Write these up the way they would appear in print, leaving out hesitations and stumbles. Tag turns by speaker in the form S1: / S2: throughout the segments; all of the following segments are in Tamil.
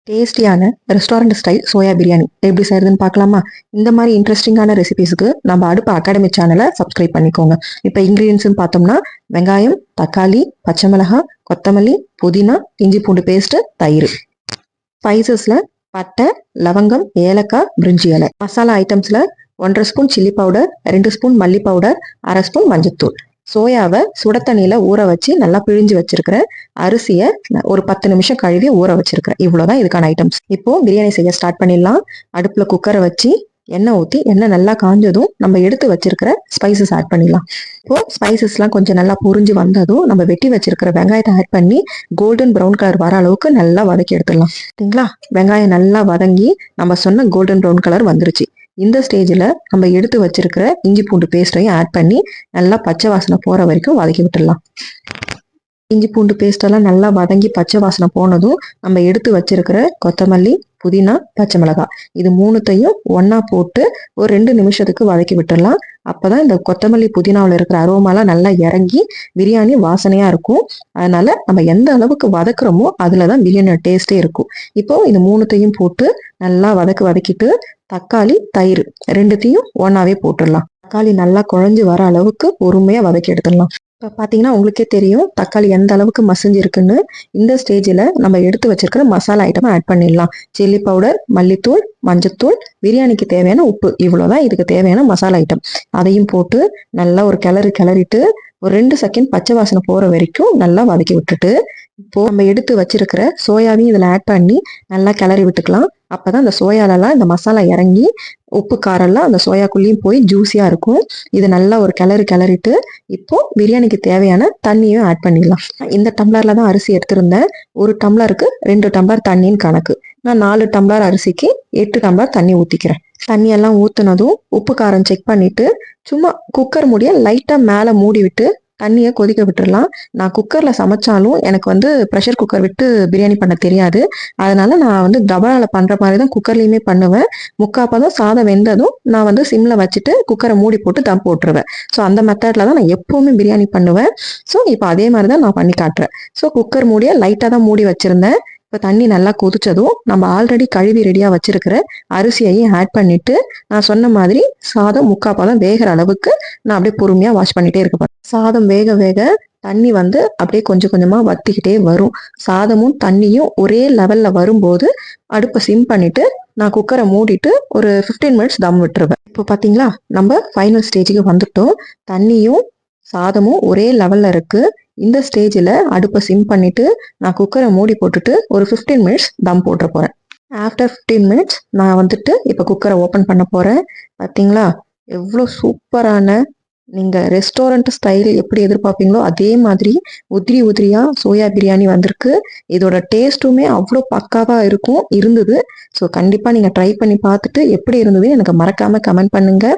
S1: டேஸ்டியான ரெஸ்டாரண்ட் ஸ்டைல் சோயா பிரியாணி எப்படி செய்யறதுன்னு பார்க்கலாமா? இந்த மாதிரி இன்ட்ரெஸ்டிங்கான ரெசிபிஸ்க்கு நம்ம அடுப்பு அகாடமி சேனலை சப்ஸ்கிரைப் பண்ணிக்கோங்க. இப்போ இன்க்ரீடியன்ஸ்னு பார்த்தோம்னா வெங்காயம், தக்காளி, பச்சை மிளகாய், கொத்தமல்லி, புதினா, இஞ்சி பூண்டு பேஸ்ட், தயிர். ஸ்பைசஸ்ல பட்டை, லவங்கம், ஏலக்காய், பிரிஞ்சி இலை. மசாலா ஐட்டம்ஸ்ல 1.5 ஸ்பூன் சில்லி பவுடர், 2 ஸ்பூன் மல்லி பவுடர், 1/2 ஸ்பூன் மஞ்சத்தூள். சோயாவை சுட தண்ணியில ஊற வச்சு நல்லா பிழிஞ்சு வச்சிருக்கிறேன். அரிசியை ஒரு 10 நிமிஷம் கழுவி ஊற வச்சிருக்கிறேன். இவ்வளவுதான் இதுக்கான ஐட்டம்ஸ். இப்போ பிரியாணி செய்ய ஸ்டார்ட் பண்ணிடலாம். அடுப்புல குக்கரை வச்சு எண்ணெய் ஊற்றி எண்ணெய் நல்லா காஞ்சதும் நம்ம எடுத்து வச்சிருக்கிற ஸ்பைசஸ் ஆட் பண்ணிடலாம். இப்போ ஸ்பைசஸ்லாம் கொஞ்சம் நல்லா பொரிஞ்சு வந்ததும் நம்ம வெட்டி வச்சிருக்கிற வெங்காயத்தை ஆட் பண்ணி கோல்டன் ப்ரௌன் கலர் வர அளவுக்கு நல்லா வதக்கி எடுத்துடலாம். சரிங்களா? வெங்காயம் நல்லா வதங்கி நம்ம சொன்ன கோல்டன் ப்ரௌன் கலர் வந்துருச்சு. இந்த ஸ்டேஜில் நம்ம எடுத்து வச்சிருக்கிற இஞ்சி பூண்டு பேஸ்ட்டையும் ஆட் பண்ணி நல்லா பச்சை வாசனை போகிற வரைக்கும் வதக்கி விட்டுடலாம். இஞ்சி பூண்டு பேஸ்டெல்லாம் நல்லா வதங்கி பச்சை வாசனை போனதும் நம்ம எடுத்து வச்சிருக்கிற கொத்தமல்லி, புதினா, பச்சை மிளகாய் இது மூணுத்தையும் ஒன்னா போட்டு ஒரு 2 நிமிஷத்துக்கு வதக்கி விட்டுடலாம். அப்பதான் இந்த கொத்தமல்லி புதினாவில் இருக்கிற அரோமாலாம் நல்லா இறங்கி பிரியாணி வாசனையா இருக்கும். அதனால நம்ம எந்த அளவுக்கு வதக்குறோமோ அதுலதான் பிரியாணியோட டேஸ்டே இருக்கும். இப்போ இது மூணுத்தையும் போட்டு நல்லா வதக்கிட்டு தக்காளி, தயிர் ரெண்டுத்தையும் ஒன்னாவே போட்டுடலாம். தக்காளி நல்லா குழஞ்சு வர அளவுக்கு பொறுமையா வதக்கி எடுத்துடலாம். இப்போ பார்த்தீங்கன்னா உங்களுக்கே தெரியும் தக்காளி எந்த அளவுக்கு மசிஞ்சிருக்குன்னு. இந்த ஸ்டேஜில் நம்ம எடுத்து வச்சிருக்கிற மசாலா ஐட்டம் ஆட் பண்ணிடலாம். சில்லி பவுடர், மல்லித்தூள், மஞ்சத்தூள், பிரியாணிக்கு தேவையான உப்பு, இவ்வளோதான் இதுக்கு தேவையான மசாலா ஐட்டம். அதையும் போட்டு நல்லா ஒரு கிளறிட்டு ஒரு 2 செகண்ட் பச்சை வாசனை போகிற வரைக்கும் நல்லா வதக்கி விட்டுட்டு இப்போ நம்ம எடுத்து வச்சிருக்கிற சோயாவையும் இதில் ஆட் பண்ணி நல்லா கிளறி விட்டுக்கலாம். அப்பதான் அந்த சோயாலெல்லாம் இந்த மசாலா இறங்கி உப்பு காரெல்லாம் அந்த சோயாக்குள்ளேயும் போய் ஜூஸியா இருக்கும். இது நல்லா ஒரு கிளறிட்டு இப்போ பிரியாணிக்கு தேவையான தண்ணியும் ஆட் பண்ணிடலாம். இந்த டம்ளர்ல தான் அரிசி எடுத்திருந்தேன். ஒரு டம்ளருக்கு 2 டம்ளர் தண்ணின்னு கணக்கு. நான் 4 டம்ளர் அரிசிக்கு 8 டம்ளர் தண்ணி ஊத்திக்கிறேன். தண்ணியெல்லாம் ஊத்துனதும் உப்பு காரம் செக் பண்ணிட்டு சும்மா குக்கர் மூடிய லைட்டா மேல மூடி விட்டு தண்ணியை கொதிக்க விட்டுடலாம். நான் குக்கர்ல சமைச்சாலும் எனக்கு ப்ரெஷர் குக்கர் விட்டு பிரியாணி பண்ண தெரியாது. அதனால நான் டபரால பண்ற மாதிரி தான் குக்கர்லயுமே பண்ணுவேன். முக்காப்பதம் சாதம் வெந்ததும் நான் சிம்ல வச்சுட்டு குக்கரை மூடி போட்டு தம் போட்டுருவேன். ஸோ அந்த மெத்தட்ல தான் நான் எப்பவுமே பிரியாணி பண்ணுவேன். ஸோ இப்போ அதே மாதிரி தான் நான் பண்ணி காட்டுறேன். ஸோ குக்கர் மூடிய லைட்டா தான் மூடி வச்சிருந்தேன். இப்போ தண்ணி நல்லா கொதிச்சதும் நம்ம ஆல்ரெடி கழுவி ரெடியா வச்சிருக்கிற அரிசியையும் ஆட் பண்ணிட்டு நான் சொன்ன மாதிரி சாதம் முக்காப்பதம் வேகிற அளவுக்கு நான் அப்படியே பொறுமையா வாஷ் பண்ணிட்டே இருக்க. சாதம் வேக தண்ணி அப்படியே கொஞ்சம் கொஞ்சமா வத்திக்கிட்டே வரும். சாதமும் தண்ணியும் ஒரே லெவல்ல வரும்போது அடுப்பை சிம் பண்ணிட்டு நான் குக்கரை மூடிட்டு ஒரு 15 மினிட்ஸ் தம் விட்டுருவேன். இப்போ பாத்தீங்களா நம்ம ஃபைனல் ஸ்டேஜுக்கு வந்துட்டோம். தண்ணியும் சாதமும் ஒரே லெவல்ல இருக்கு. இந்த ஸ்டேஜில் அடுப்பை சிம் பண்ணிட்டு நான் குக்கரை மூடி போட்டுட்டு ஒரு 15 மினிட்ஸ் தம் போட்டுற போறேன். ஆஃப்டர் 15 மினிட்ஸ் நான் இப்போ குக்கரை ஓப்பன் பண்ண போறேன். பார்த்தீங்களா எவ்வளோ சூப்பரான, நீங்க ரெஸ்டாரண்ட் ஸ்டைல் எப்படி எதிர்பார்ப்பீங்களோ அதே மாதிரி உதிரியா சோயா பிரியாணி வந்திருக்கு. இதோட டேஸ்ட்டுமே அவ்வளோ பக்காவா இருந்தது. ஸோ கண்டிப்பா நீங்க ட்ரை பண்ணி பார்த்துட்டு எப்படி இருந்ததுன்னு எனக்கு மறக்காம கமெண்ட் பண்ணுங்க.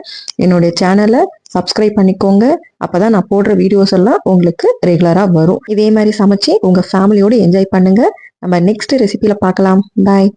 S1: என்னுடைய சேனலை சப்ஸ்கிரைப் பண்ணிக்கோங்க. அப்பதான் நான் போடுற வீடியோஸ் எல்லாம் உங்களுக்கு ரெகுலரா வரும். இதே மாதிரி சமைச்சு உங்க ஃபேமிலியோட என்ஜாய் பண்ணுங்க. நம்ம நெக்ஸ்ட் ரெசிபியில பார்க்கலாம். பாய்.